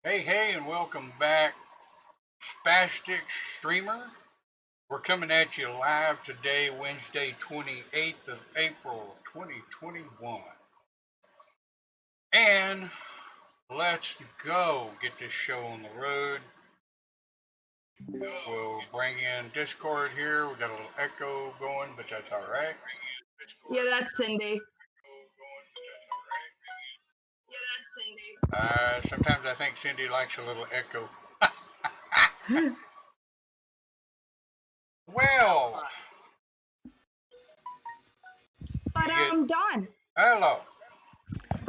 Hey, and welcome back, Spastic Streamer. We're coming at you live today, Wednesday, 28th of April, 2021. And let's go get this show on the road. We'll bring in Discord here. We got a little echo going, but that's all right. Yeah, that's Cindy. Sometimes I think Cindy likes a little echo. Well, But you get Dawn, hello.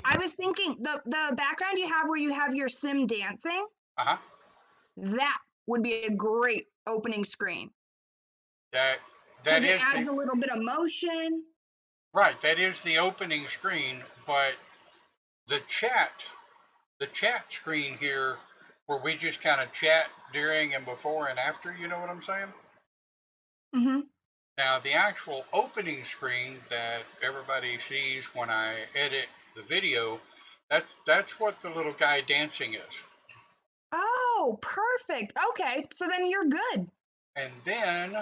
I was thinking the background you have where you have your sim dancing, Uh huh. that would be a great opening screen That that because it is adds the a little bit of motion. right. That is the opening screen, but the chat the chat screen here where we just kind of chat during and before and after, you know what I'm saying? Mm-hmm. Now, the actual opening screen that everybody sees when I edit the video, that's what the little guy dancing is. Oh, perfect. Okay, so then you're good. And then,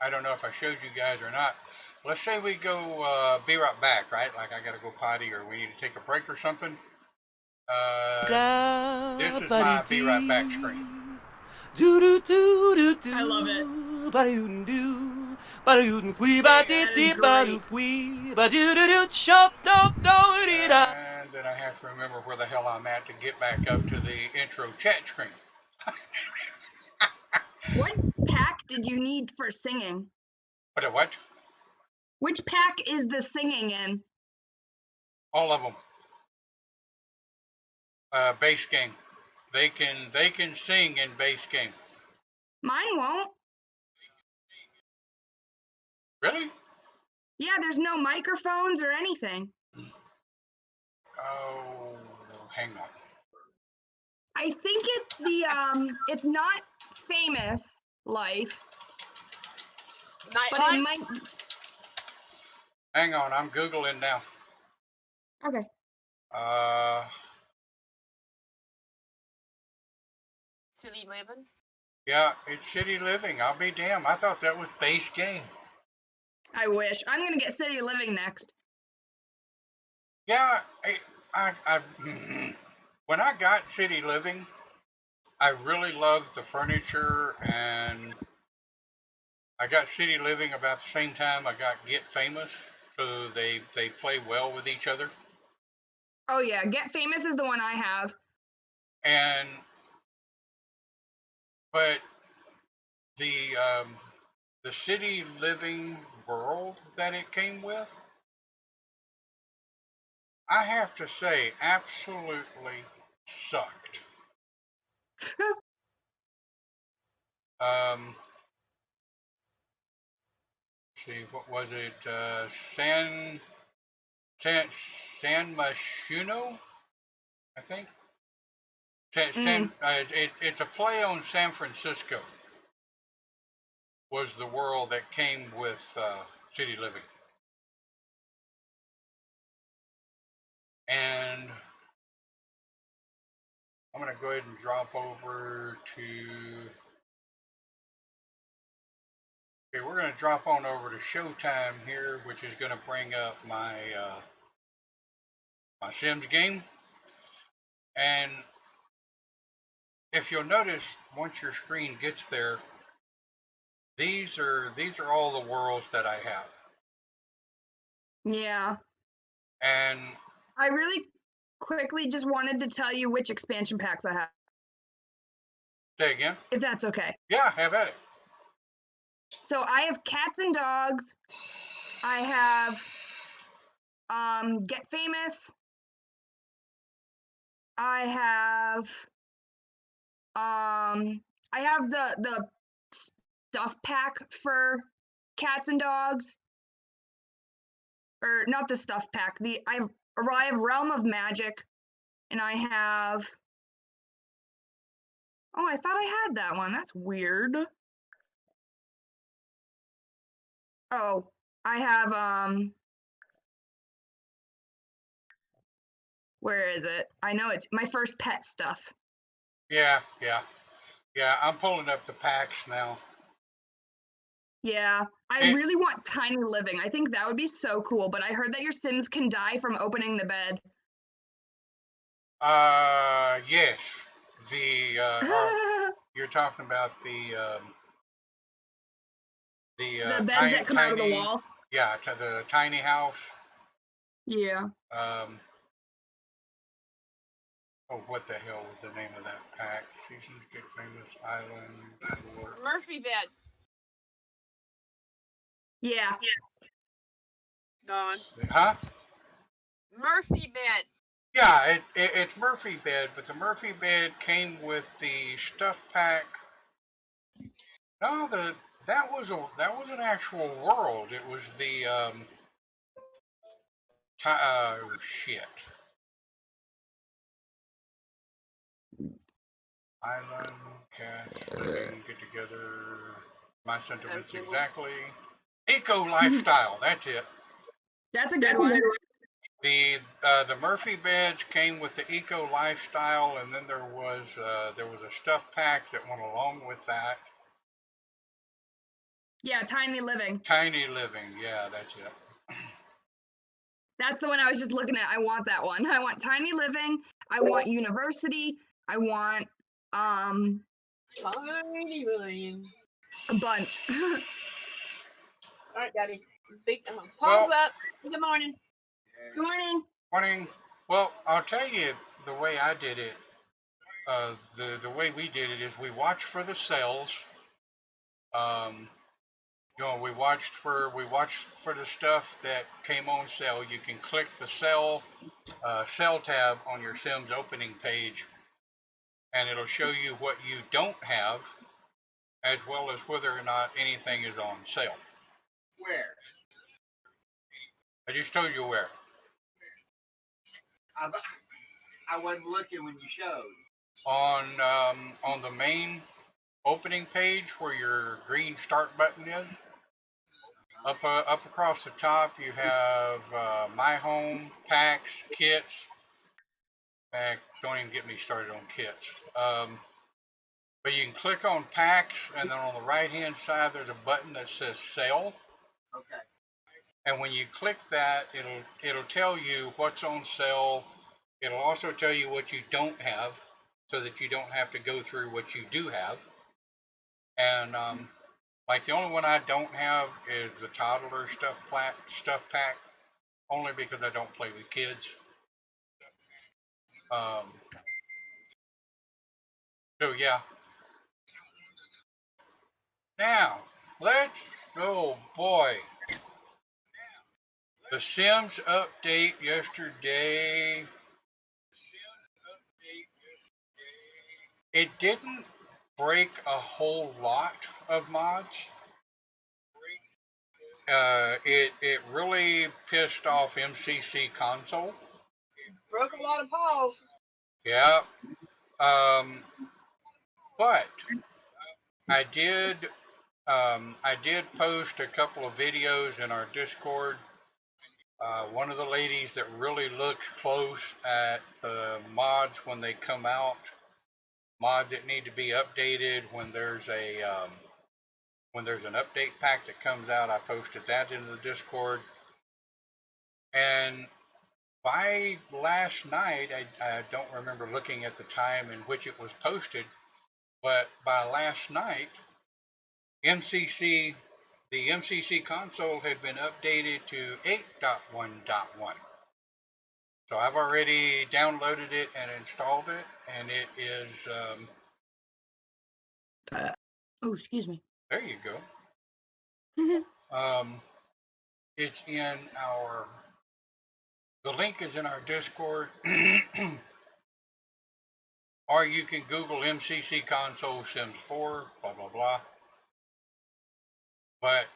I don't know if I showed you guys or not. Let's say we go be right back, right? Like I got to go potty or we need to take a break or something. This is my be right back screen. I love it. That is great. And then I have to remember where the hell I'm at to get back up to the intro chat screen. What pack did you need for singing? What? Which pack is the singing in? All of them. Base game. They can sing in base game. Mine won't. Really? Yeah, there's no microphones or anything. Oh, hang on. I think it's the it's not famous life, but it Nightline? might. Hang on. I'm googling now. Okay. Uh, City Living? yeah, it's City Living. I'll be damned. I thought that was base game. I wish. I'm gonna get City Living next. Yeah, I when I got City Living, I really loved the furniture, and I got City Living about the same time I got Get Famous, so they play well with each other. Oh yeah, Get Famous is the one I have. And but the City Living world that it came with, I have to say, absolutely sucked. Um, see, what was it? San Myshuno, I think. Mm. It's a play on San Francisco. Was the world that came with City Living, and I'm going to go ahead and drop over to. Okay, we're going to drop on over to Showtime here, which is going to bring up my Sims game. And if you'll notice, once your screen gets there, these are all the worlds that I have. Yeah. And I really quickly just wanted to tell you which expansion packs I have, say again. if that's okay. Yeah, have at it. So I have Cats and Dogs. I have Get Famous. I have the stuff pack for Cats and Dogs. Or not the stuff pack. I have Realm of Magic, and I have. Oh, I thought I had that one. That's weird. Oh, I have Where is it? I know it's my first pet stuff. Yeah, yeah, yeah. I'm pulling up the packs now. Yeah, I It, really want tiny living. I think that would be so cool, but I heard that your Sims can die from opening the bed. yes. The you're talking about the The beds tiny that come out of the tiny, wall. yeah, to the tiny house. Yeah. Um, oh, what the hell was the name of that pack? Seasons Get Famous Island. Murphy bed. Yeah. Gone. Huh? Murphy bed. Yeah, it's Murphy bed, but the Murphy bed came with the stuff pack. No, that was an actual world. It was the shit. Island cats living get together. My sentiments Okay, well, exactly. Eco lifestyle. That's it. That's a good one. The Murphy beds came with the eco lifestyle, and then there was a stuff pack that went along with that. Yeah, tiny living. Tiny living. Yeah, that's it. That's the one I was just looking at. I want that one. I want tiny living. I want university. I want tiny living. a bunch. All right, Daddy. Big Well, pause up. Good morning. Good morning. morning. Well, I'll tell you the way I did it. The way we did it is we watched for the sales. Um, we watched for the stuff that came on sale. You can click the sell tab on your Sims opening page, and it'll show you what you don't have, as well as whether or not anything is on sale. Where? I just told you where. I wasn't looking when you showed. On the main opening page where your green start button is. Up across the top, you have My Home, Packs, Kits. In fact, don't even get me started on kits. But you can click on Packs, and then on the right-hand side, there's a button that says Sale. Okay. And when you click that, it'll tell you what's on sale. It'll also tell you what you don't have, so that you don't have to go through what you do have. And like the only one I don't have is the toddler stuff pack, only because I don't play with kids. So yeah. Now let's go, boy. The Sims update yesterday. It didn't break a whole lot of mods. It really pissed off MCC console. Broke a lot of paws. Yeah. But I did post a couple of videos in our Discord. One of the ladies that really looked close at the mods when they come out, mods that need to be updated when there's an update pack that comes out. I posted that into the Discord, and by last night, I don't remember looking at the time in which it was posted, but by last night, the MCC console had been updated to 8.1.1. So I've already downloaded it and installed it, and it is. Oh, excuse me. There you go. It's in our. The link is in our Discord, or you can Google MCC console Sims 4, blah blah blah. But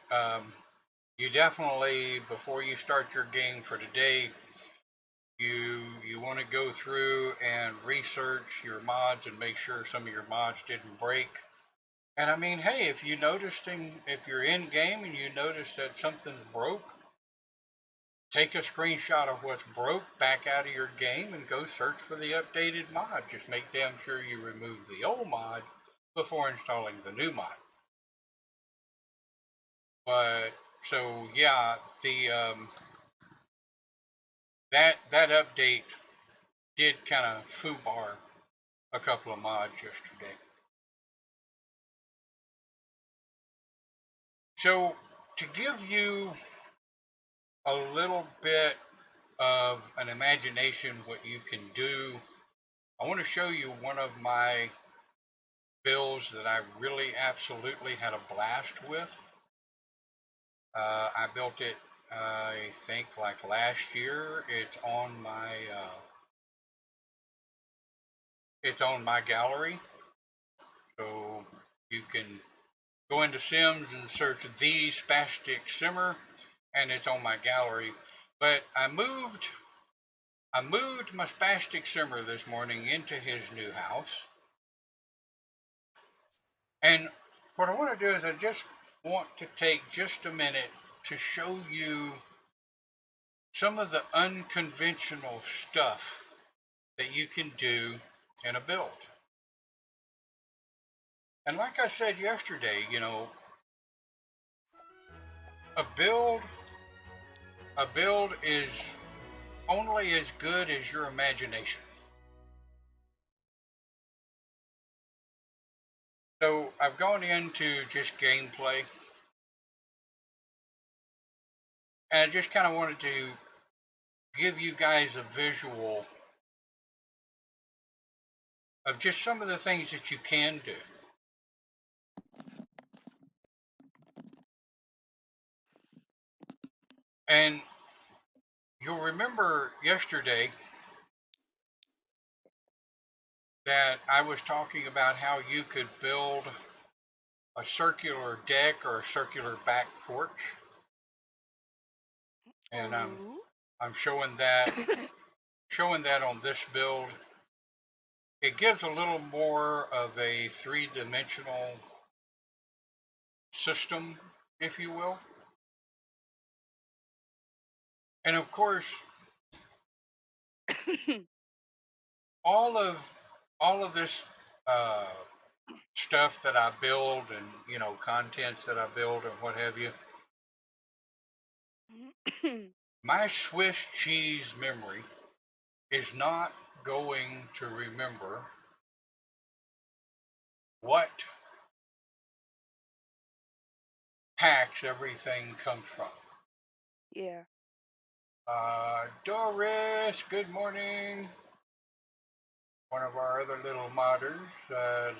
you definitely, before you start your game for today, you want to go through and research your mods and make sure some of your mods didn't break. And I mean, hey, if you're in game and you notice that something's broke, take a screenshot of what's broke, back out of your game, and go search for the updated mod. Just make damn sure you remove the old mod before installing the new mod. But so yeah, the that update did kind of foobar a couple of mods yesterday. So to give you a little bit of an imagination what you can do, I want to show you one of my builds that I really absolutely had a blast with. I built it, I think, like last year. It's on my gallery, so you can go into Sims and search the Spastic Simmer, and it's on my gallery. But I moved my Spastic Simmer this morning into his new house, and what I want to do is I just want to take just a minute to show you some of the unconventional stuff that you can do in a build. And like I said yesterday, a build is only as good as your imagination. So I've gone into just gameplay, and I just kind of wanted to give you guys a visual of just some of the things that you can do. And you'll remember yesterday that I was talking about how you could build a circular deck or a circular back porch. And I'm showing that on this build. It gives a little more of a three-dimensional system, if you will. And of course, all of this stuff that I build, and contents that I build and what have you, my Swiss cheese memory is not going to remember what packs everything comes from. Yeah. Doris, good morning. One of our other little modders,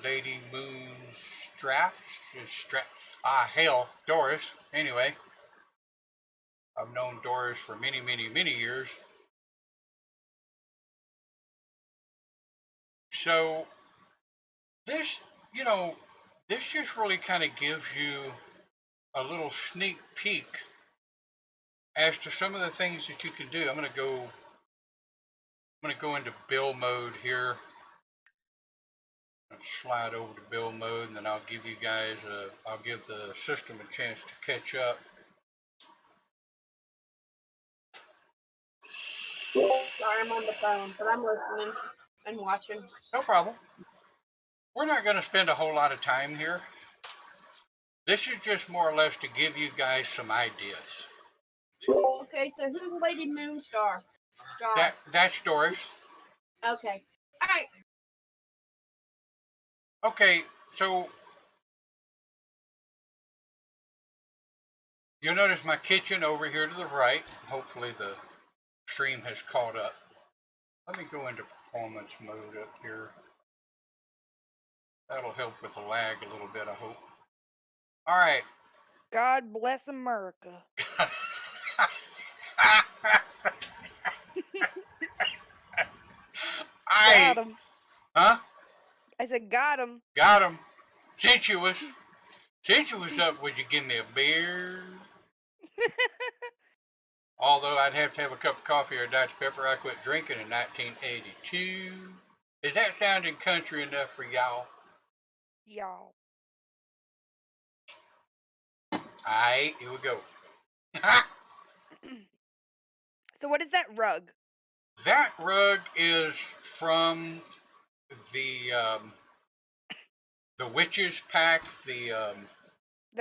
Lady Moon hell, Doris. Anyway, I've known Doris for many, many, many years. So this, this just really kind of gives you a little sneak peek as to some of the things that you can do. I'm going to go into build mode here and slide over to build mode, and then I'll give you guys I'll give the system a chance to catch up. Sorry, I'm on the phone, but I'm listening and watching. No problem. We're not going to spend a whole lot of time here. This is just more or less to give you guys some ideas. Okay, so who's Lady Moonstar? That's Doris. Okay. All right. Okay, so you'll notice my kitchen over here to the right. Hopefully the stream has caught up. Let me go into performance mode up here. That'll help with the lag a little bit, I hope. All right. God bless America. Got him. Huh? I said, got him. Got him. Since you was up, would you give me a beer? Although I'd have to have a cup of coffee or a Dutch pepper. I quit drinking in 1982. Is that sounding country enough for y'all? Y'all. Alright, here we go. So what is that rug? That rug is from the the witches pack, The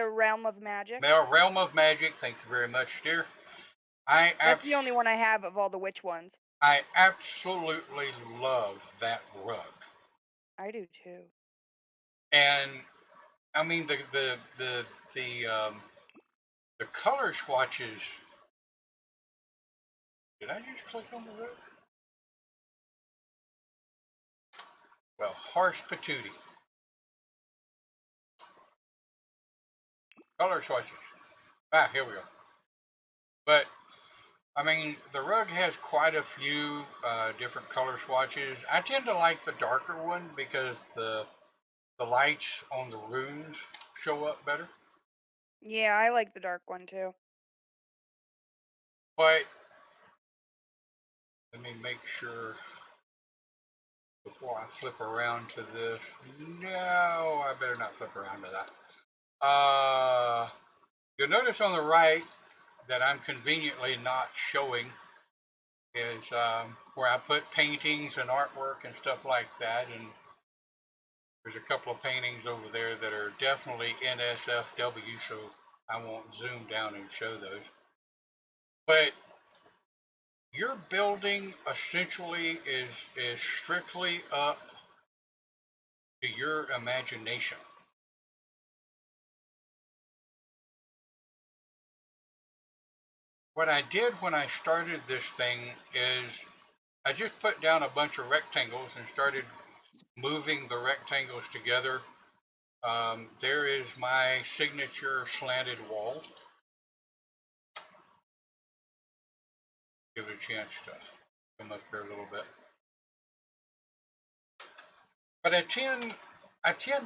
Realm of Magic? Realm of Magic. Thank you very much, dear. I That's the only one I have of all the witch ones. I absolutely love that rug, I do too. and I mean the color swatches. Did I just click on the rug? Well, Horse Patootie. Color swatches. Ah, here we go. But I mean, the rug has quite a few different color swatches. I tend to like the darker one because the lights on the runes show up better. Yeah, I like the dark one too. But let me make sure before I flip around to this. No, I better not flip around to that. You'll notice on the right that I'm conveniently not showing is where I put paintings and artwork and stuff like that. And there's a couple of paintings over there that are definitely NSFW, so I won't zoom down and show those. But your building essentially is strictly up to your imagination. What I did when I started this thing is I just put down a bunch of rectangles and started moving the rectangles together. There is my signature slanted wall. Give it a chance to come up here a little bit. But I tend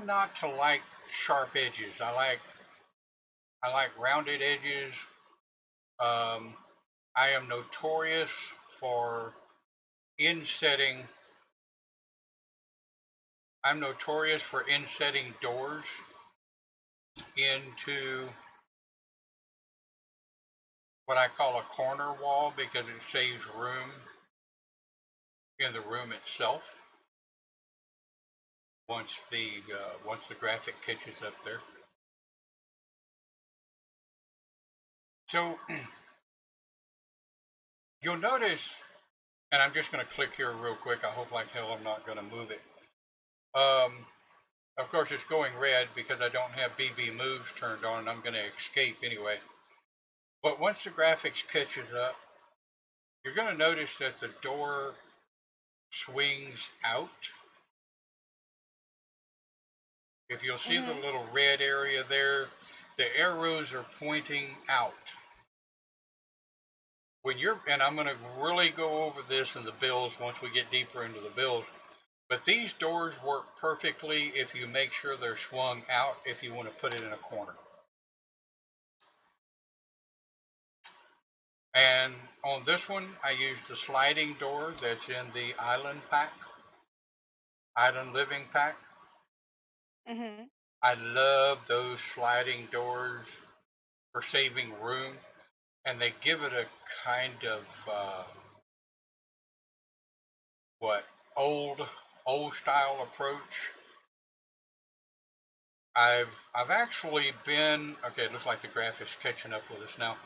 not to like sharp edges. I like rounded edges. I am notorious for insetting. I'm notorious for insetting doors into what I call a corner wall because it saves room in the room itself. Once the graphic catches up there. So you'll notice, and I'm just going to click here real quick. I hope like hell I'm not going to move it. Of course, it's going red because I don't have BB moves turned on, and I'm going to escape anyway. But once the graphics catches up, you're going to notice that the door swings out. If you'll see the little red area there, the arrows are pointing out. And I'm going to really go over this in the builds once we get deeper into the build. But these doors work perfectly if you make sure they're swung out if you want to put it in a corner. And on this one, I use the sliding door that's in the Island pack, Island Living pack. I love those sliding doors for saving room, and they give it a kind of old style approach. I've actually been okay. It looks like the graphics catching up with us now.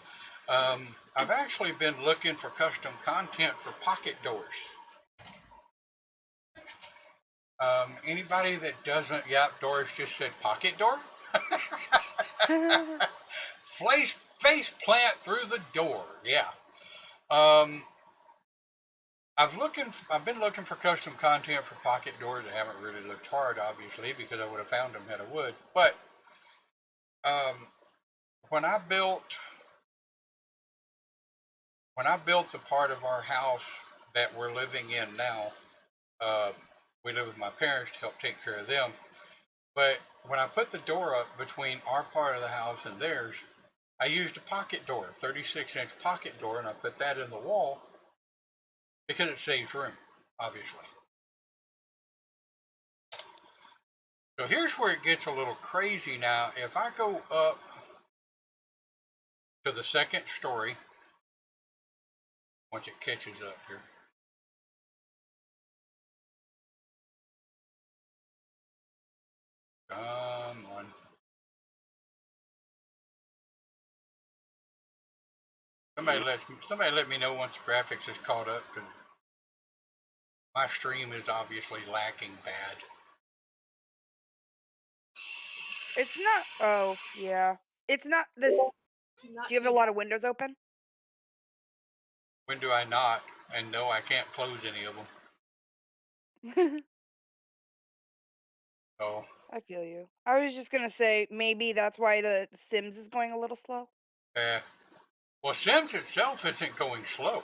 I've actually been looking for custom content for pocket doors. Anybody that doesn't, yep, Doris just said pocket door. Face plant through the door. Yeah. I've been looking for custom content for pocket doors. I haven't really looked hard, obviously, because I would have found them had I would. But when I built the part of our house that we're living in now, we live with my parents to help take care of them. But when I put the door up between our part of the house and theirs, I used a pocket door, 36-inch pocket door, and I put that in the wall because it saves room, obviously. So here's where it gets a little crazy now. If I go up to the second story, once it catches up here. Come on. Somebody let me know once the graphics is caught up, because my stream is obviously lacking bad. It's not. Oh, yeah. It's not this. Not Do you have a lot of windows open? When do I not? And no, I can't close any of them. So, I feel you. I was just gonna say maybe that's why the Sims is going a little slow. well, Sims itself isn't going slow.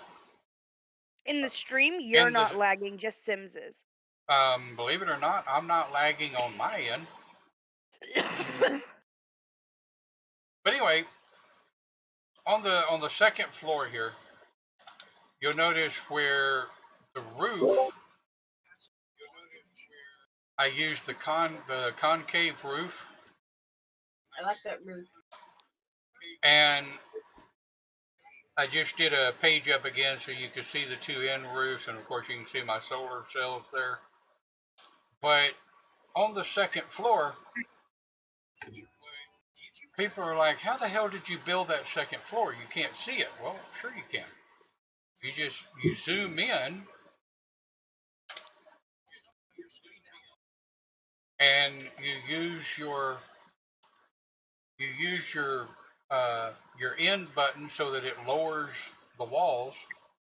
In the stream, you're in the- not lagging, just Sims is. Believe it or not, I'm not lagging on my end. But anyway, on the second floor here, you'll notice where the roof. I use the concave roof, I like that roof. and I just did a page up again so you can see the two end roofs, and of course you can see my solar cells there. But on the second floor, people are like, how the hell did you build that second floor? You can't see it. Well, sure you can. You zoom in, and you use your end button so that it lowers the walls,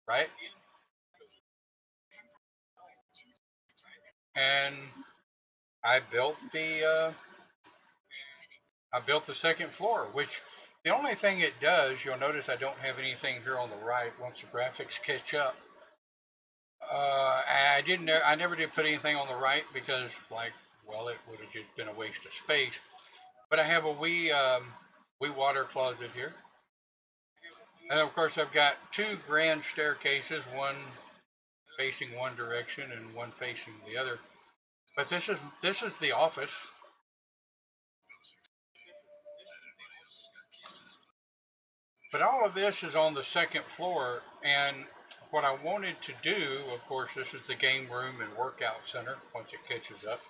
right? And I built the second floor, which the only thing it does, you'll notice I don't have anything here on the right once the graphics catch up. I never did put anything on the right because, like, well, it would have just been a waste of space. But I have a wee water closet here, and of course I've got two grand staircases, one facing one direction and one facing the other. But this is the office. But all of this is on the second floor, and what I wanted to do, of course, this is the game room and workout center once it catches up.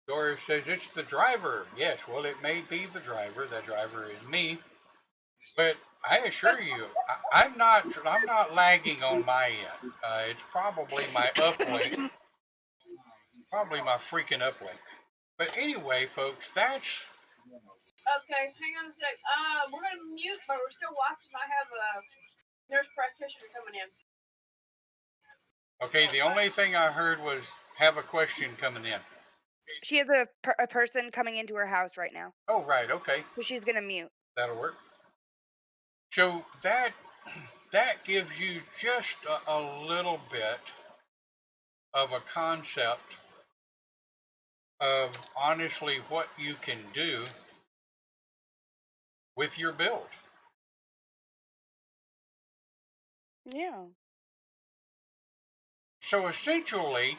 Doris says it's the driver. Yes, well, it may be the driver. The driver is me. But I assure you, I'm not lagging on my end. It's probably my uplink, probably my freaking uplink. But anyway, folks, that's Okay, hang on a sec. We're gonna mute, but we're still watching. I have a nurse practitioner coming in. okay. The only thing I heard was have a question coming in. She has a person coming into her house right now, Oh, right. Okay, so she's gonna mute. that'll work. So that gives you just a little bit of a concept of honestly what you can do with your build. Yeah. So essentially,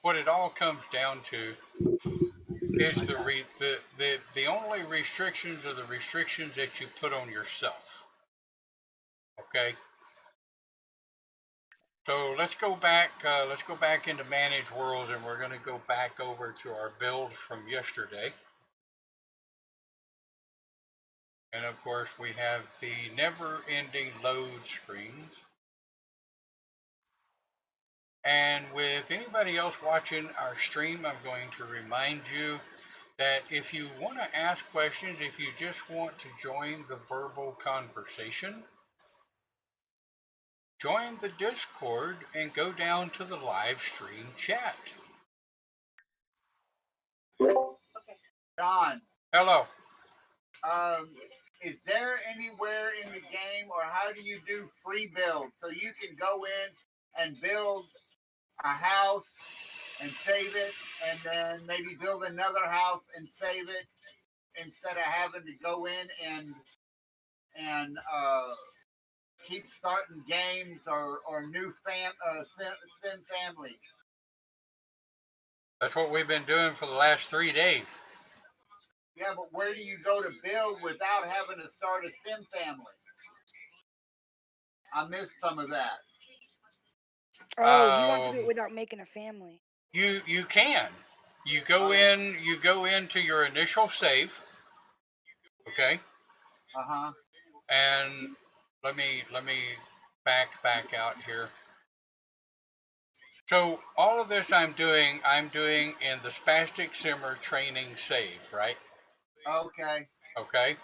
what it all comes down to is the only restrictions are the restrictions that you put on yourself. Okay. So let's go back. Let's go back into Manage Worlds, and we're going to go back over to our build from yesterday. And of course, we have the never-ending load screens. And with anybody else watching our stream, I'm going to remind you that if you want to ask questions, if you just want to join the verbal conversation, join the Discord and go down to the live stream chat. Don, Hello. is there anywhere in the game, or how do you do free build so you can go in and build a house and save it, and then maybe build another house and save it instead of having to go in and keep starting games or new sim families? That's what we've been doing for the last 3 days. Yeah, but where do you go to build without having to start a sim family? I missed some of that. Oh, he wants to do it Um, without making a family. you can. You go in. You go into your initial save. Okay, Uh huh. and let me back out here. So all of this I'm doing in the Spastic Simmer training save, right? Okay. Okay,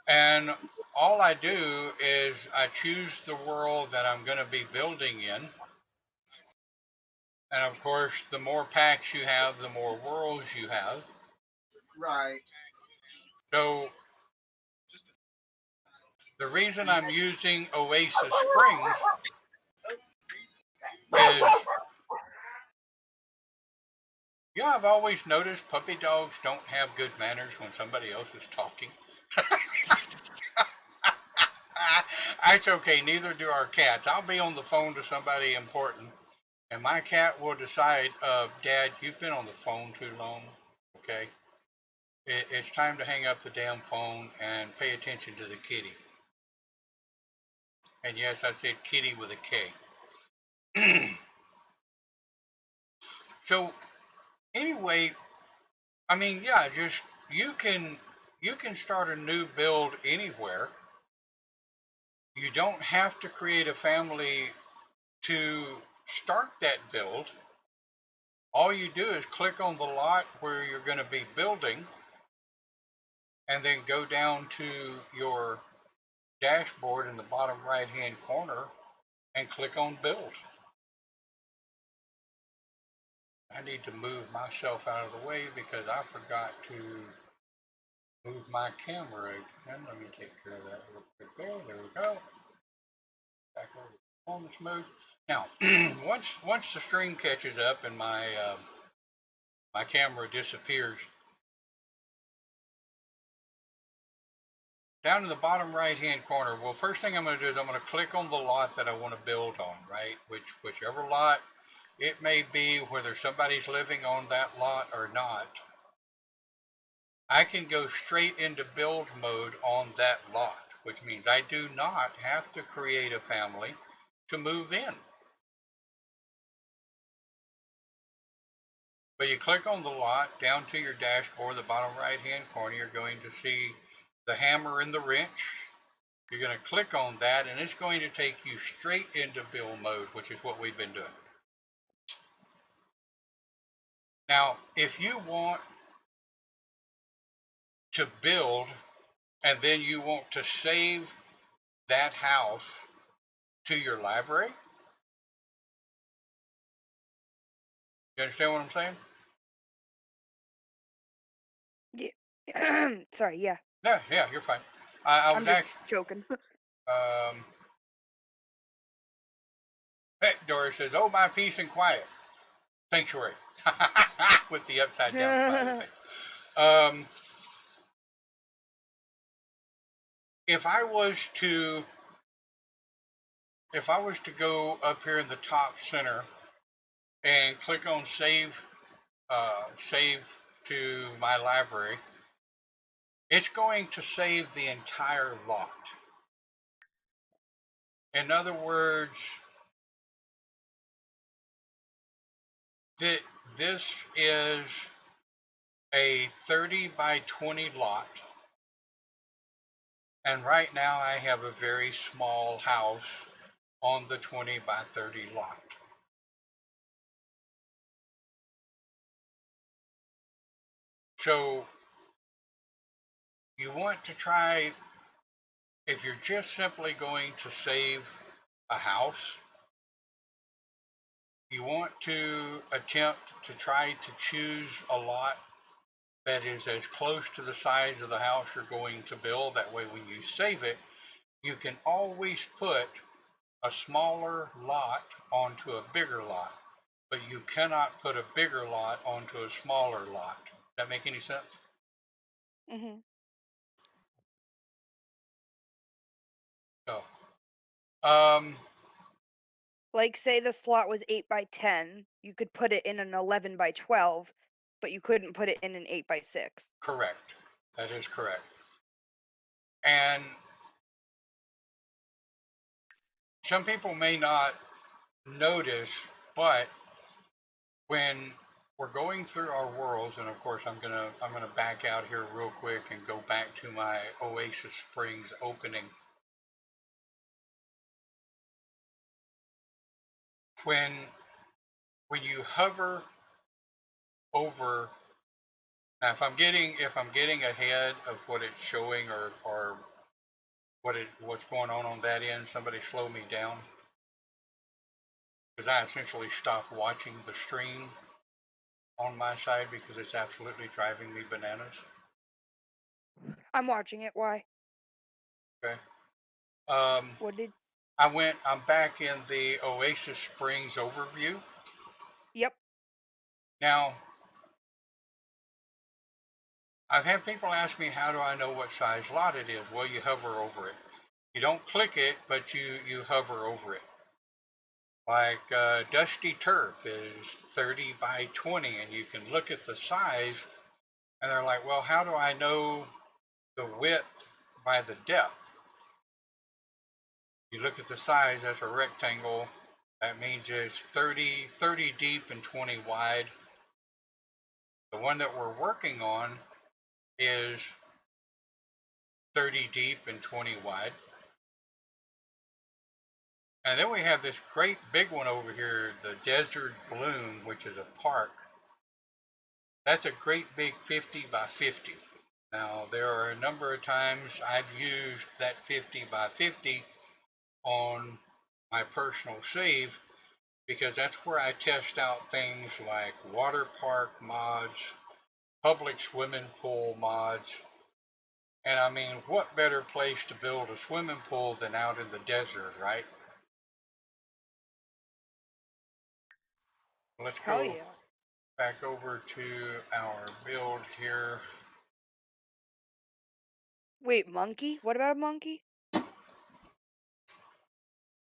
and all I do is I choose the world that I'm going to be building in. And of course, the more packs you have, the more worlds you have. Right. So the reason I'm using Oasis Springs is, I've always noticed puppy dogs don't have good manners when somebody else is talking. That's okay, neither do our cats. I'll be on the phone to somebody important, and my cat will decide, Dad, you've been on the phone too long. Okay, it's time to hang up the damn phone and pay attention to the kitty. And yes, I said kitty with a K. So anyway, I mean, yeah, just you can you can start a new build anywhere. You don't have to create a family to start that build. All you do is click on the lot where you're going to be building and then go down to your dashboard in the bottom right hand corner and click on build. I need to move myself out of the way because I forgot to move my camera again. Let me take care of that real quick there. There we go. Back over to performance mode. Now, once the stream catches up and my camera disappears, down in the bottom right hand corner, well, first thing I'm going to do is I'm going to click on the lot that I want to build on, right? Whichever lot it may be, whether somebody's living on that lot or not. I can go straight into build mode on that lot, which means I do not have to create a family to move in. But you click on the lot down to your dashboard, the bottom right hand corner, you're going to see the hammer and the wrench. You're going to click on that and it's going to take you straight into build mode, which is what we've been doing. Now, if you want to build and then you want to save that house to your library, you understand what I'm saying? Yeah. Sorry, yeah. No, yeah, you're fine. I I'm was just actually, joking. um, hey, Doris says, oh, my peace and quiet. Sanctuary. With the upside down smiley face. Um, if I was to go up here in the top center and click on save to my library, it's going to save the entire lot. In other words, this is a 30 by 20 lot. And right now I have a very small house on the 20 by 30 lot. So you want to try, if you're just simply going to save a house, you want to attempt to try to choose a lot that is as close to the size of the house you're going to build. That way when you save it, you can always put a smaller lot onto a bigger lot, but you cannot put a bigger lot onto a smaller lot. Does that make any sense? Hmm. So, um, Like, say the slot was 8 by 10, you could put it in an 11 by 12, but you couldn't put it in an 8 by 6. correct. That is correct. And some people may not notice, but when we're going through our worlds, and of course I'm gonna back out here real quick and go back to my Oasis Springs opening. When when you hover over, now if I'm getting ahead of what it's showing, or what's going on that end, somebody slow me down, because I essentially stopped watching the stream on my side because it's absolutely driving me bananas. I'm watching it. Why? Okay. Um, What did? I'm back in the Oasis Springs overview. Yep. Now, I've had people ask me, how do I know what size lot it is? Well, you hover over it. You don't click it, but you hover over it. Like Dusty Turf is 30 by 20, and you can look at the size, and they're like, well, how do I know the width by the depth? You look at the size, that's a rectangle. That means it's 30 deep and 20 wide. The one that we're working on is 30 deep and 20 wide. And then we have this great big one over here, the Desert Bloom, which is a park. That's a great big 50 by 50. Now, there are a number of times I've used that 50 by 50 on my personal save, because that's where I test out things like water park mods, public swimming pool mods. And I mean, what better place to build a swimming pool than out in the desert, right? Let's Hell go yeah. back over to our build here. Wait, monkey? What about a monkey?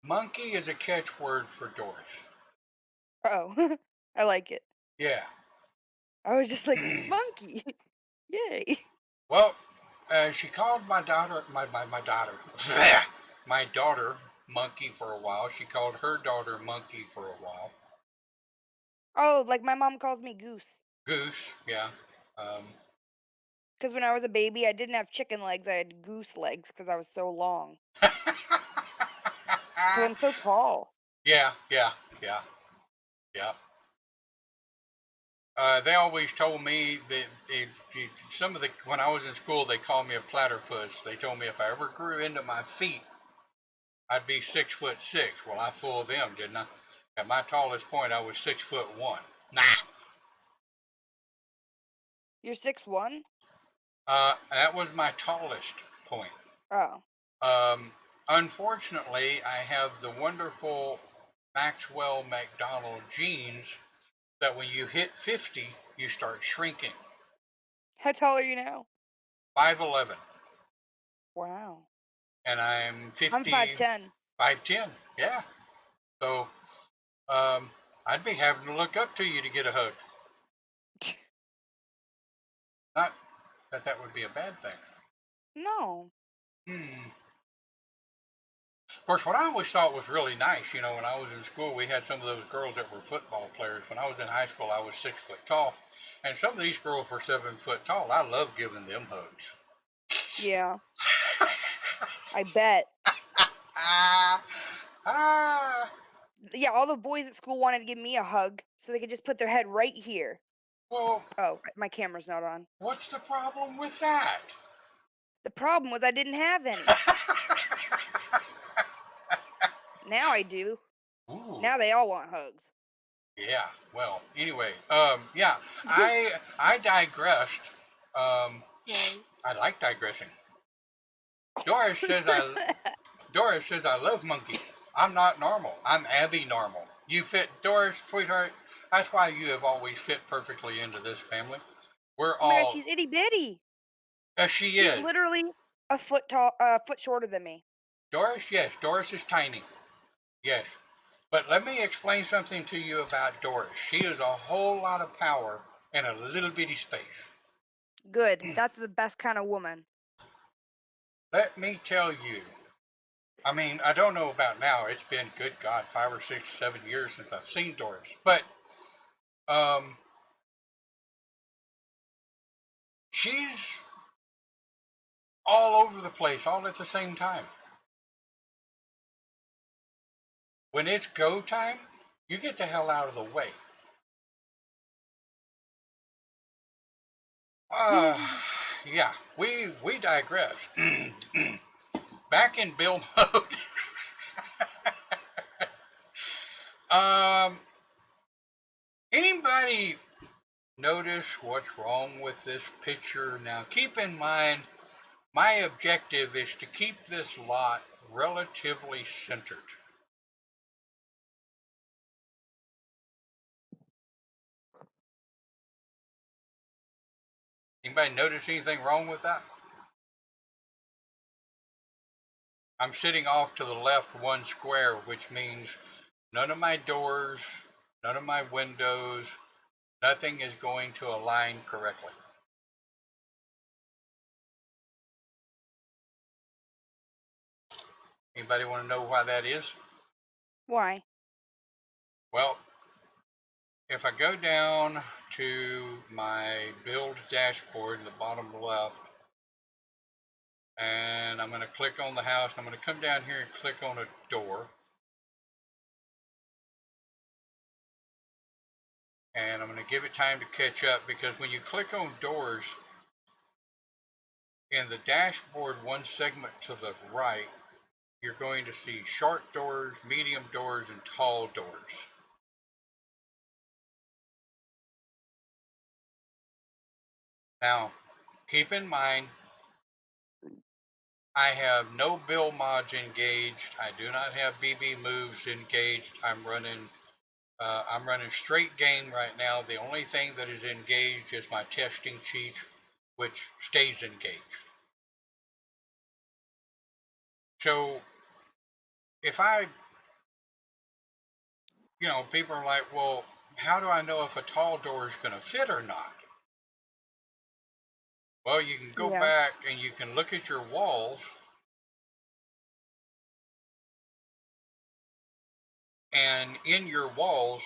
Monkey is a catchword for Doris. Oh, I like it. Yeah. I was just like, monkey. Yay. Well, she called my daughter, my daughter Monkey for a while. She called her daughter Monkey for a while. Oh, like my mom calls me Goose. Goose, yeah. Um, Because when I was a baby, I didn't have chicken legs. I had goose legs because I was so long. Because I'm so tall. yeah, yeah, yeah, yeah. They always told me that some of the, when I was in school, they called me a platypus. They told me if I ever grew into my feet, I'd be 6'6". Well, I fooled them, didn't I? At my tallest point, I was 6'1". Nah. You're 6'1"? That was my tallest point. Oh. Unfortunately, I have the wonderful Maxwell McDonald genes that when you hit 50, you start shrinking. How tall are you now? 5'11", Wow. and I'm I'm 5'10". 5'10", yeah. So, I'd be having to look up to you to get a hug. Not that that would be a bad thing. No. Of course, what I always thought was really nice, when I was in school, we had some of those girls that were football players. When I was in high school, I was 6 foot tall, and some of these girls were 7 foot tall. I love giving them hugs. Yeah. I bet. Ah, ah. Yeah, all the boys at school wanted to give me a hug so they could just put their head right here. Well, Oh, my camera's not on. what's the problem with that? The problem was I didn't have any. Now I do. Ooh, Now they all want hugs. yeah. Well, anyway, yeah, I digressed. Sorry. I like digressing. Doris says I love monkeys. I'm not normal. I'm Abby normal. You fit, Doris, sweetheart. That's why you have always fit perfectly into this family. We're Oh my gosh, all. she's itty bitty. She She's is. literally a foot shorter than me. Doris, yes. Doris is tiny. Yes. But let me explain something to you about Doris. She is a whole lot of power in a little bitty space. Good. That's the best kind of woman. Let me tell you. I mean, I don't know about now. It's been, good God, 5 or 6, 7 years since I've seen Doris. But um, she's all over the place, all at the same time. When it's go time, you get the hell out of the way. Uh, yeah, we digress. Back in build mode. um, Anybody notice what's wrong with this picture? Now, keep in mind, my objective is to keep this lot relatively centered. Anybody notice anything wrong with that? I'm sitting off to the left 1 square, which means none of my doors, none of my windows, nothing is going to align correctly. Anybody want to know why that is? Why? Well, if I go down to my build dashboard in the bottom left, and I'm going to click on the house, I'm going to come down here and click on a door. And I'm going to give it time to catch up, because when you click on doors, in the dashboard 1 segment to the right, you're going to see short doors, medium doors, and tall doors. Now, keep in mind, I have no build mods engaged. I do not have BB moves engaged. I'm running straight game right now. The only thing that is engaged is my testing cheat, which stays engaged. So if people are like, well, how do I know if a tall door is going to fit or not? Well, you can go back and you can look at your walls, and in your walls,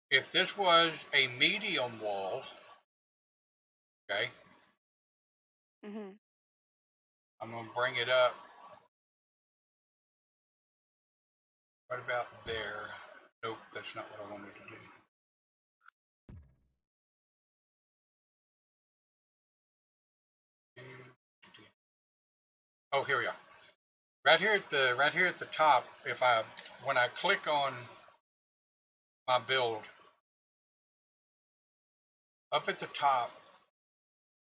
if this was a medium wall, okay, Mm-hmm. I'm going to bring it up right about there. Nope, that's not what I wanted to do. Oh, here we are. Right here at the top, when I click on my build, up at the top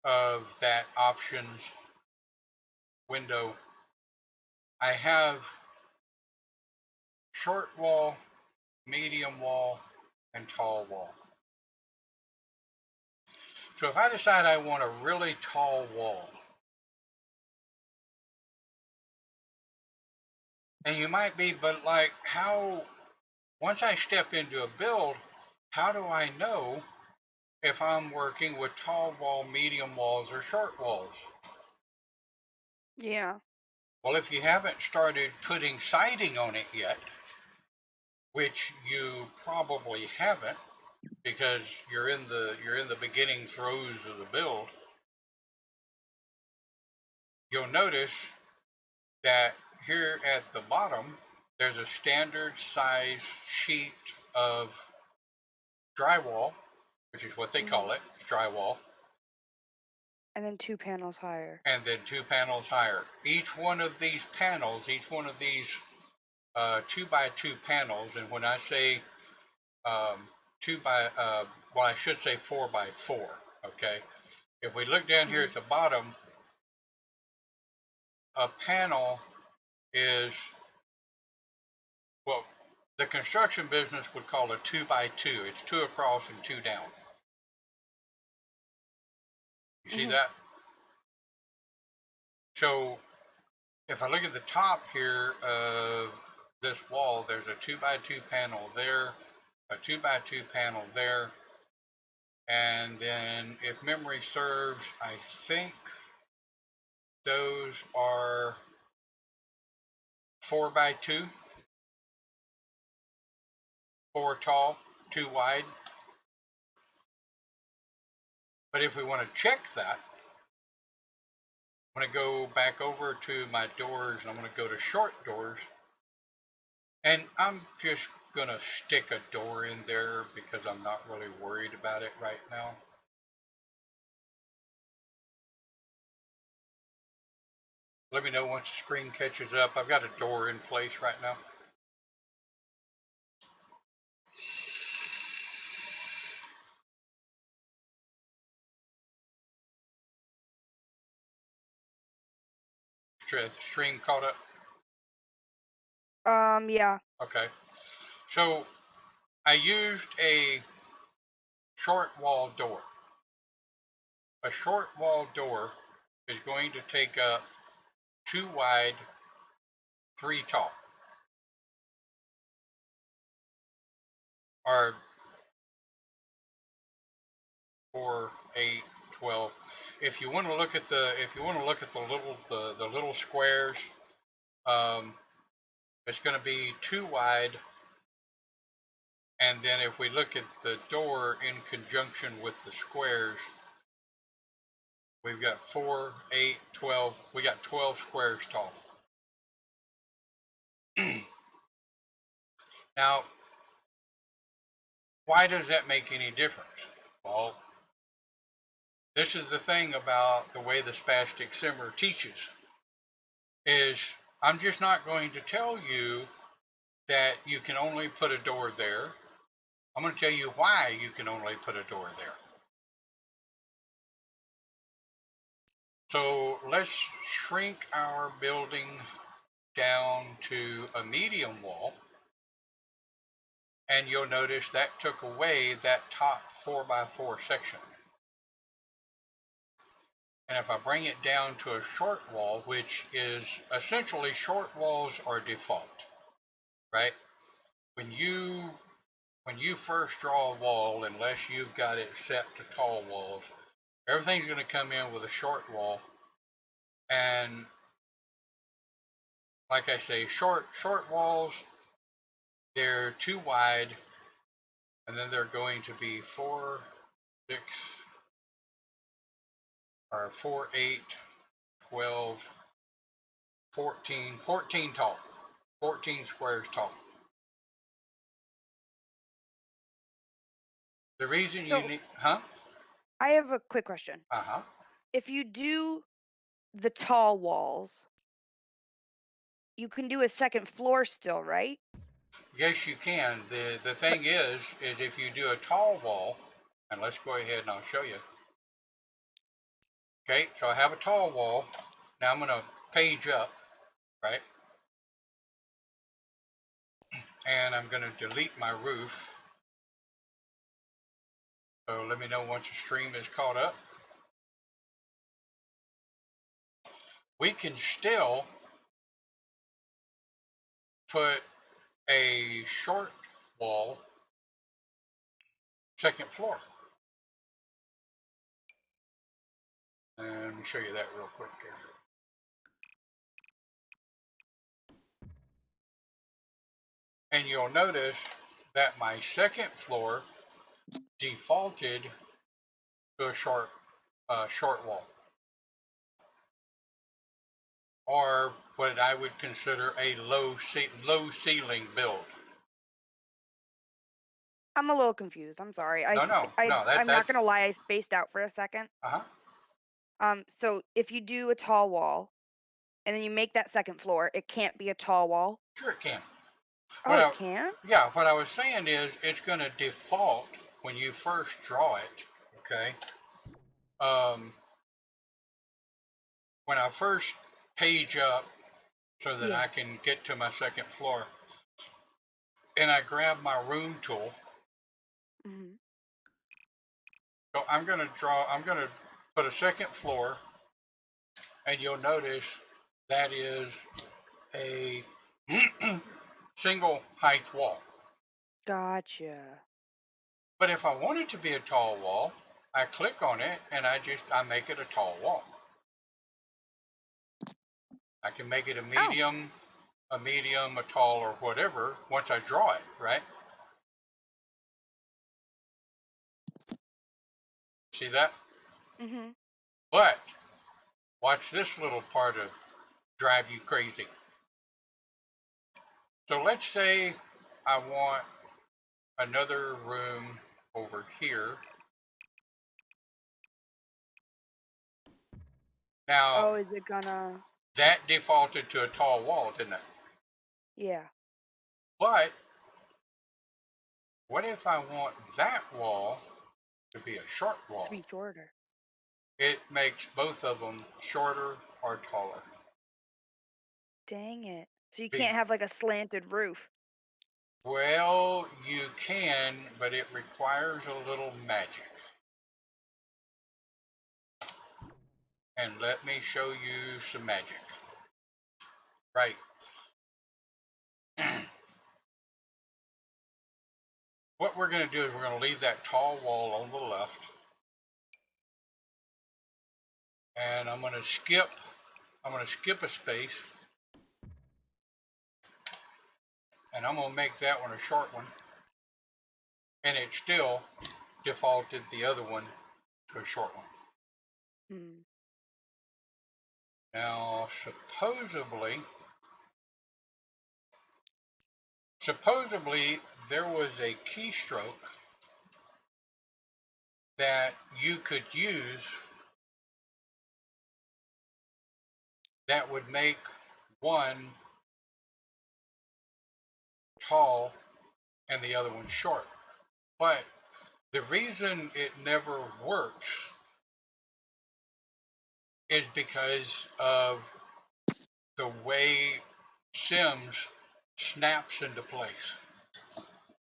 of that options window, I have short wall, medium wall, and tall wall. So if I decide I want a really tall wall, and you might be, but like, once I step into a build, how do I know if I'm working with tall wall, medium walls, or short walls? Yeah. Well, if you haven't started putting siding on it yet, which you probably haven't, because you're in the beginning throes of the build, you'll notice that here at the bottom there's a standard size sheet of drywall, which is what they call it, drywall, And then 2 panels higher. and then 2 panels higher. Each one of these 2x2 panels, and when I say I should say 4x4. Okay, if we look down here at the bottom, a panel is what the construction business would call a 2x2. It's 2 across and 2 down. You see that? So if I look at the top here of this wall, there's a 2x2 panel there, a 2x2 panel there, And then, if memory serves, I think those are 4x2, 4 tall, 2 wide. But if we want to check that, I'm going to go back over to my doors and I'm going to go to short doors. And I'm just going to stick a door in there because I'm not really worried about it right now. Let me know once the screen catches up. I've got a door in place right now. Has the stream caught up? Yeah. Okay. So I used a short wall door. A short wall door is going to take up 2 wide, 3 tall. Or 4, 8, 12. If you want to look at the little squares, it's going to be 2 wide. And then if we look at the door in conjunction with the squares, we've got 4, 8, 12. We got 12 squares tall. Now, why does that make any difference? Well, this is the thing about the way the Spastic Simmer teaches, is I'm just not going to tell you that you can only put a door there. I'm going to tell you why you can only put a door there. So let's shrink our building down to a medium wall. And you'll notice that took away that top 4x4 section. And if I bring it down to a short wall, which is essentially short walls are default, right? When you first draw a wall, unless you've got it set to tall walls, everything's going to come in with a short wall. And like I say, short walls, they're 2 wide, and then they're going to be 4, 6, or 4, 8, 12, 14 tall, 14 squares tall. The reason So you need, huh? I have a quick question. Uh-huh. If you do the tall walls, you can do a second floor still, right? Yes, you can. The thing is if you do a tall wall, and let's go ahead and I'll show you. Okay, so I have a tall wall. Now I'm going to page up, right? And I'm going to delete my roof. So let me know once the stream is caught up. We can still put a short wall, second floor. And let me show you that real quick here. And you'll notice that my second floor defaulted to a short wall, or what I would consider a low ceiling build. I'm a little confused. I'm sorry. No, I'm not that's gonna lie. I spaced out for a second. So if you do a tall wall, and then you make that second floor, it can't be a tall wall. Sure it can. Oh, it can? Yeah, what I was saying is it's going to default when you first draw it. Okay. When I first page up so that Yeah. I can get to my second floor, and I grab my room tool. Hmm. So I'm going to put a second floor, and you'll notice that is a single height wall. Gotcha. But if I want it to be a tall wall, I click on it and I make it a tall wall. I can make it a medium, a tall, or whatever once I draw it, right? See that? Mm-hmm. But watch this little part of drive you crazy. So let's say I want another room over here. Now, Oh, is it gonna? that defaulted to a tall wall, didn't it? Yeah. But what if I want that wall to be a short wall? To be shorter. It makes both of them shorter or taller. Dang it. So you Be- can't have like a slanted roof. Well, you can, but it requires a little magic. And let me show you some magic. Right. What we're going to do is we're going to leave that tall wall on the left. And I'm going to skip a space. And I'm going to make that one a short one. And it still defaulted the other one to a short one. Hmm. Now, supposedly there was a keystroke that you could use that would make one tall and the other one short. But the reason it never works is because of the way Sims snaps into place.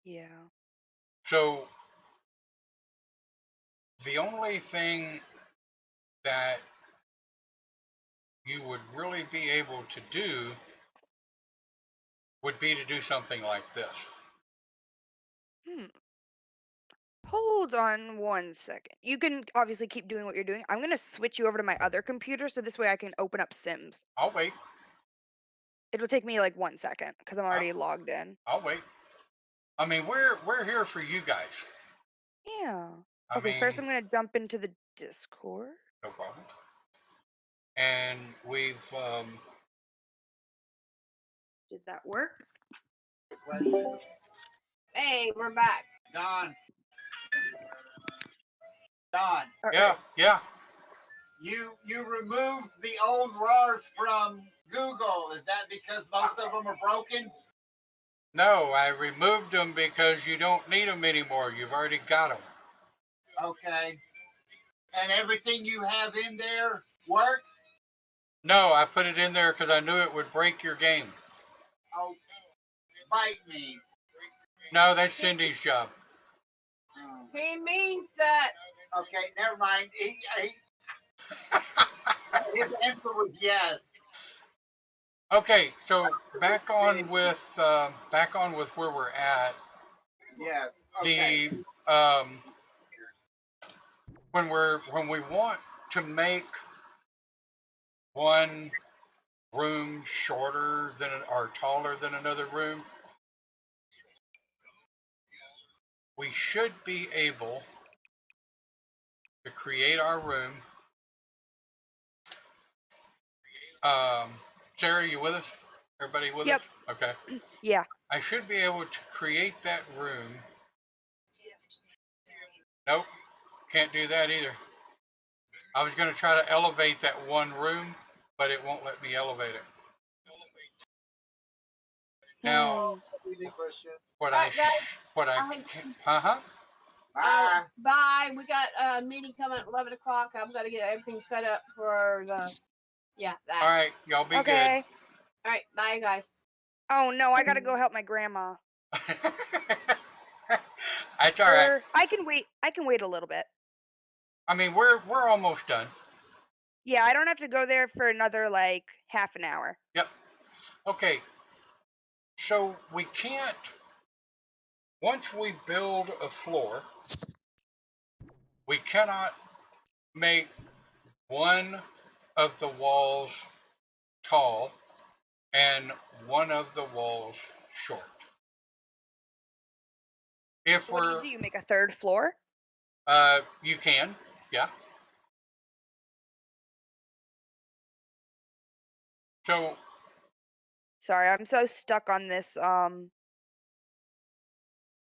Yeah. So the only thing that you would really be able to do would be to do something like this. Hmm. Hold on 1 second. You can obviously keep doing what you're doing. I'm gonna switch you over to my other computer so this way I can open up Sims. I'll wait. It'll take me like 1 second because I'm already logged in. I'll wait. I mean, we're here for you guys. Yeah. I Okay, first I'm mean, gonna jump into the Discord. no problem. And we've Did that work? Hey, we're back. Don, yeah. you removed the old RARs from Google. Is that because most of them are broken? No, I removed them because you don't need them anymore. You've already got them. Okay. And everything you have in there works? No, I put it in there because I knew it would break your game. Oh, bite me. No, that's Cindy's job. Oh. He means that. Okay, never mind. His answer was yes. Okay, so back on with where we're at. Yes. Okay. The when we want to make one room shorter than or taller than another room, we should be able to create our room. Sarah, you with us? Everybody with Yep. us? Okay. Yeah. I should be able to create that room. Nope, can't do that either. I was going to try to elevate that one room, but it won't let me elevate it. Now, what I Bye. We got a meeting coming at 11 o'clock. I've got to get everything set up for the. Yeah, that. All right, y'all be Okay. All right. Bye, guys. Oh no, I gotta go help my grandma. good. That's all right. I can wait. I can wait a little bit. I mean, we're almost done. Yeah, I don't have to go there for another like half an hour. Yep. Okay. So we can't. Once we build a floor, we cannot make one of the walls tall and one of the walls short. If What do we're, you do? You make a third floor? you can, yeah. So, Sorry, I'm so stuck on this.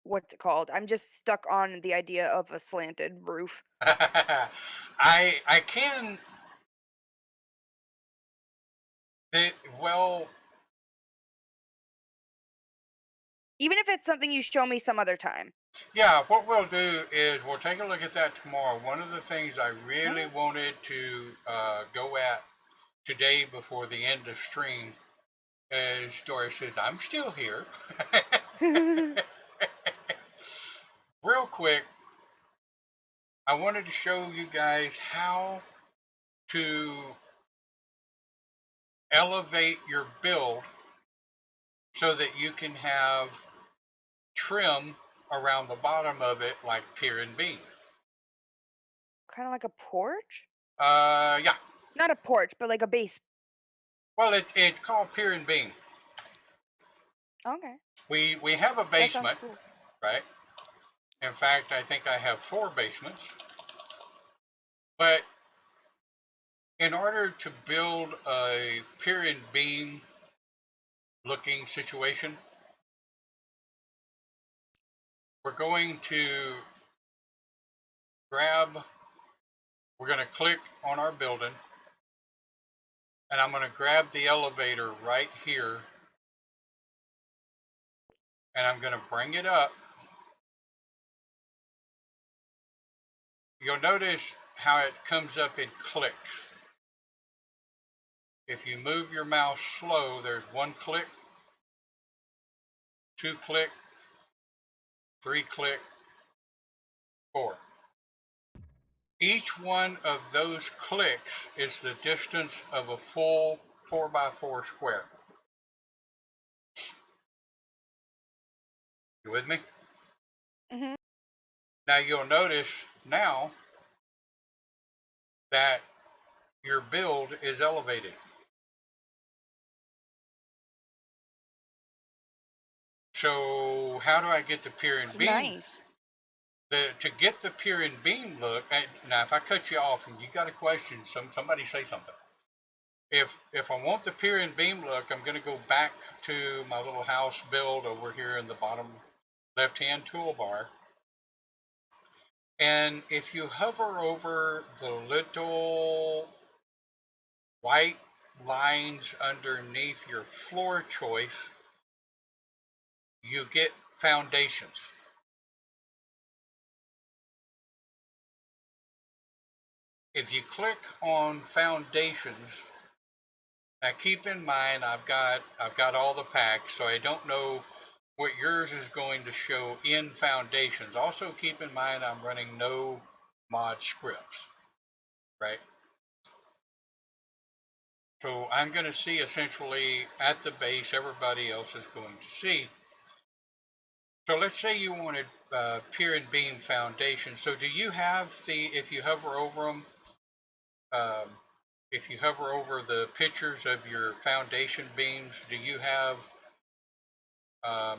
What's it called? I'm just stuck on the idea of a slanted roof. I can, well, Even if it's something you show me some other time. yeah, what we'll do is we'll take a look at that tomorrow. One of the things I really Okay. wanted to go at today before the end of stream is Doris says, I'm still here. Real quick, I wanted to show you guys how to elevate your build so that you can have trim around the bottom of it like pier and beam. Kind of like a porch? Yeah. Not a porch, but like a base. Well, it's called pier and beam. Okay. We have a That sounds basement, cool. right? In fact, I think I have 4 basements. But in order to build a pier and beam looking situation, we're going to we're going to click on our building, and I'm going to grab the elevator right here, and I'm going to bring it up. You'll notice how it comes up in clicks. If you move your mouse slow, there's 1 click, 2 click, 3 click, 4. Each one of those clicks is the distance of a full 4x4 square. You with me? Mhm. Now you'll notice now that your build is elevated. So how do I get the pier and It's beam? nice. To get the pier and beam look, now if I cut you off and you got a question, somebody say something. If I want the pier and beam look, I'm going to go back to my little house build over here in the bottom left-hand toolbar. And if you hover over the little white lines underneath your floor choice, you get foundations. If you click on foundations, now keep in mind I've got all the packs, so I don't know what yours is going to show in foundations. Also keep in mind I'm running no mod scripts, right? So I'm going to see essentially at the base everybody else is going to see. So let's say you wanted pier and beam foundation. So do you have if you hover over them, um, if you hover over the pictures of your foundation beams, do you have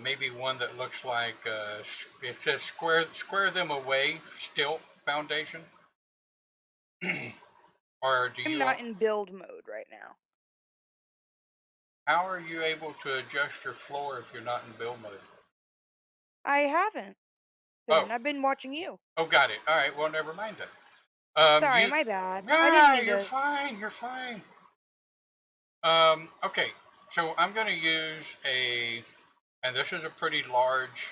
maybe one that looks like it says square them away stilt foundation? Or do I'm you, not in build mode right now. how are you able to adjust your floor if you're not in build mode? I haven't Oh, been. I've been watching you. oh, got it. All right, well, never mind then. Sorry, You, my bad. I didn't yeah, mean you're to. fine, you're fine. Okay, so I'm going to use and this is a pretty large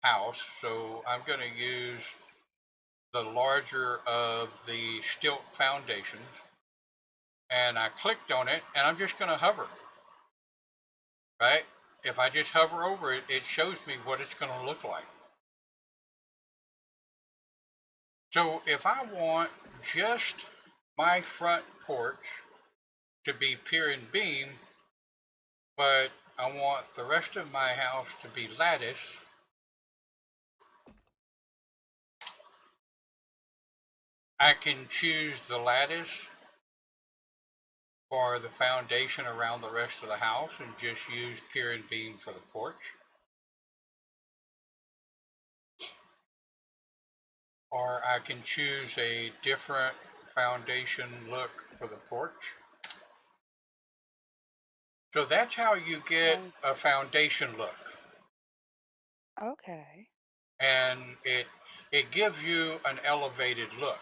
house, so I'm going to use the larger of the stilt foundations, and I clicked on it, and I'm just going to hover, right? If I just hover over it, it shows me what it's going to look like. So if I want just my front porch to be pier and beam, but I want the rest of my house to be lattice, I can choose the lattice for the foundation around the rest of the house and just use pier and beam for the porch. Or I can choose a different foundation look for the porch. So that's how you get Sounds a foundation look. okay. And it gives you an elevated look.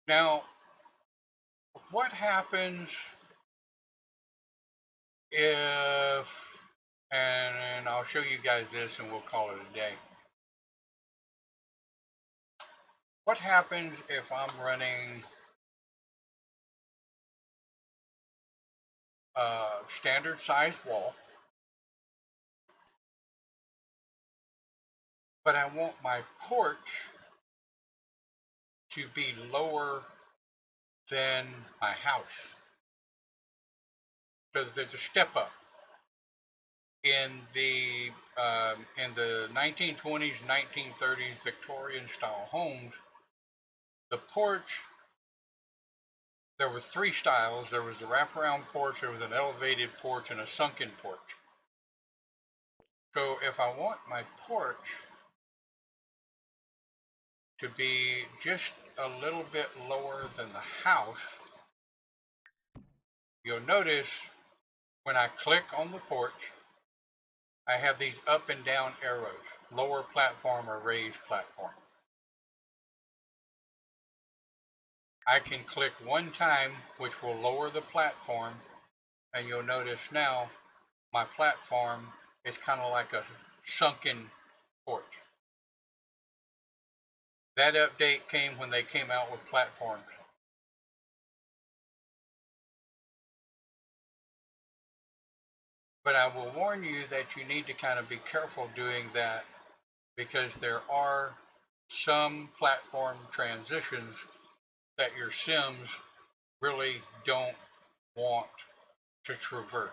Now, what happens if, and I'll show you guys this and we'll call it a day. What happens if I'm running a standard size wall, but I want my porch to be lower than my house? So there's a step up. In the 1920s, 1930s Victorian style homes, the porch, there were three styles. There was a wraparound porch, there was an elevated porch, and a sunken porch. So if I want my porch to be just a little bit lower than the house, you'll notice when I click on the porch, I have these up and down arrows, lower platform or raised platform. I can click one time, which will lower the platform, and you'll notice now my platform is kind of like a sunken porch. That update came when they came out with platforms. But I will warn you that you need to kind of be careful doing that, because there are some platform transitions that your Sims really don't want to traverse.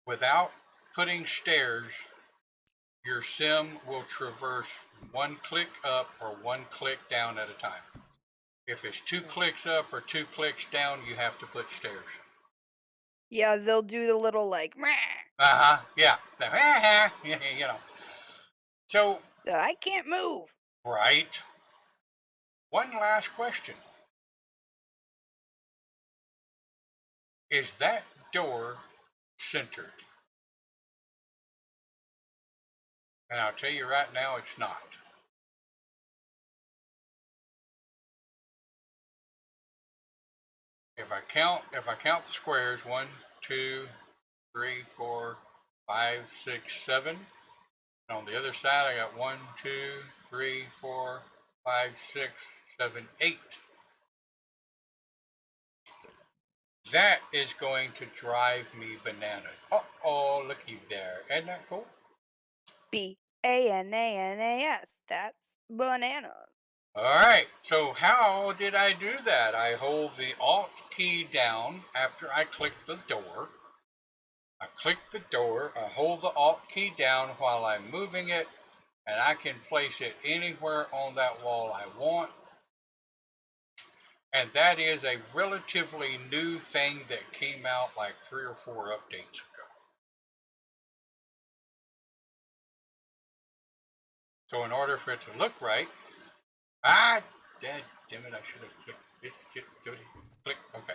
Without putting stairs, your Sim will traverse one click up or one click down at a time. If it's two clicks up or two clicks down, you have to put stairs. Yeah, they'll do the little like, "Meh." Yeah. You know. So, So I can't move. right. One last question. Is that door centered? And I'll tell you right now, it's not. If I count the squares, 1, 2, 3, 4, 5, 6, 7. And on the other side, I got 1, 2, 3, 4, 5, 6, 7, 8. That is going to drive me bananas. Oh, looky there. Isn't that cool? Bananas. That's bananas. All right. So how did I do that? I hold the Alt key down after I click the door. I click the door. I hold the Alt key down while I'm moving it, and I can place it anywhere on that wall I want. And that is a relatively new thing that came out like 3 or 4 updates ago. So in order for it to look right, damn it, I should have clicked. Click, okay.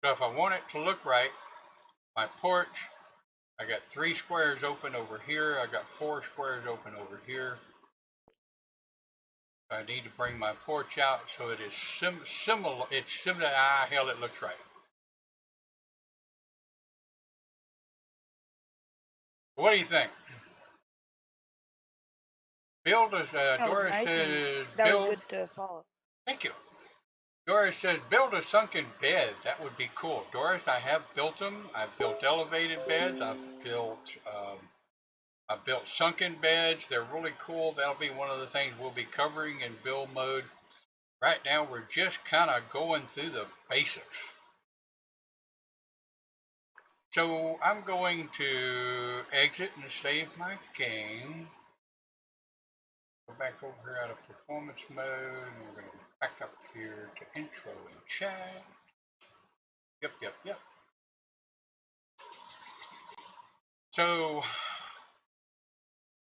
So if I want it to look right, my porch, I got 3 squares open over here. I got 4 squares open over here. I need to bring my porch out so it is similar. It's similar. Hell, it looks right. What do you think? Build as That was Doris nice and says. that was Build. good to follow. Thank you. Doris says, build a sunken bed. That would be cool. Doris, I have built them. I've built elevated beds. I've built sunken beds. They're really cool. That'll be one of the things we'll be covering in build mode. Right now, we're just kind of going through the basics. So I'm going to exit and save my game. Go back over here out of performance mode, and we're going to go back up here to intro and chat. Yep. So,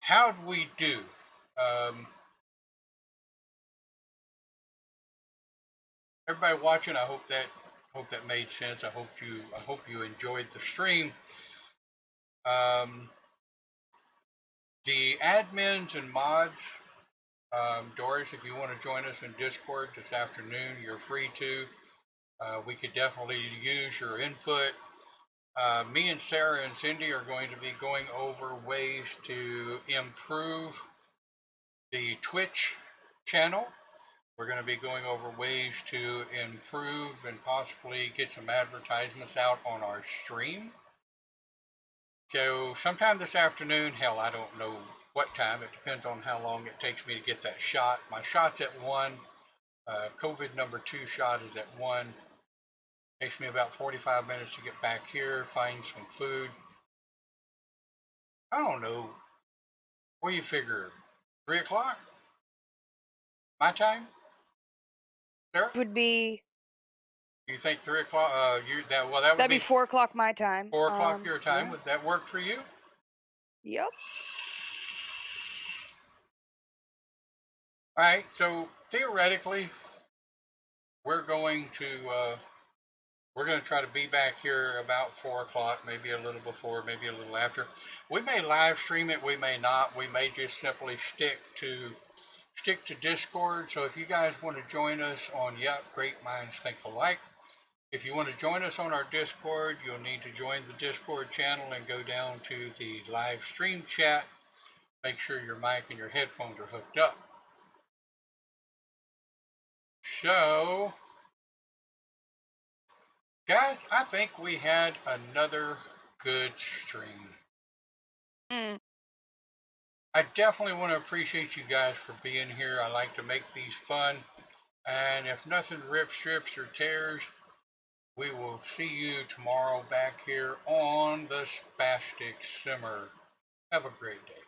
how'd we do? Everybody watching, I hope that made sense. I hope you enjoyed the stream. The admins and mods, Doris, if you want to join us in Discord this afternoon, you're free to. We could definitely use your input. Me and Sarah and Cindy are going to be going over ways to improve the Twitch channel. We're going to be going over ways to improve and possibly get some advertisements out on our stream. So sometime this afternoon, hell, I don't know what time. It depends on how long it takes me to get that shot. My shot's at 1. COVID number 2 shot is at 1. Takes me about 45 minutes to get back here, find some food. I don't know. What do you figure? 3 o'clock? My time? Sarah? Would be You think 3 o'clock? That would that'd be be 4 o'clock my time. 4 o'clock your time. Yeah. Would that work for you? Yep. All right. So theoretically, we're going to try to be back here about 4 o'clock, maybe a little before, maybe a little after. We may live stream it. We may not. We may just simply stick to Discord. So if you guys want to join us on Great Minds Think Alike. If you want to join us on our Discord, you'll need to join the Discord channel and go down to the live stream chat. Make sure your mic and your headphones are hooked up. So, guys, I think we had another good stream. I definitely want to appreciate you guys for being here. I like to make these fun. And if nothing rips, strips, or tears, we will see you tomorrow back here on the Spastic Simmer. Have a great day.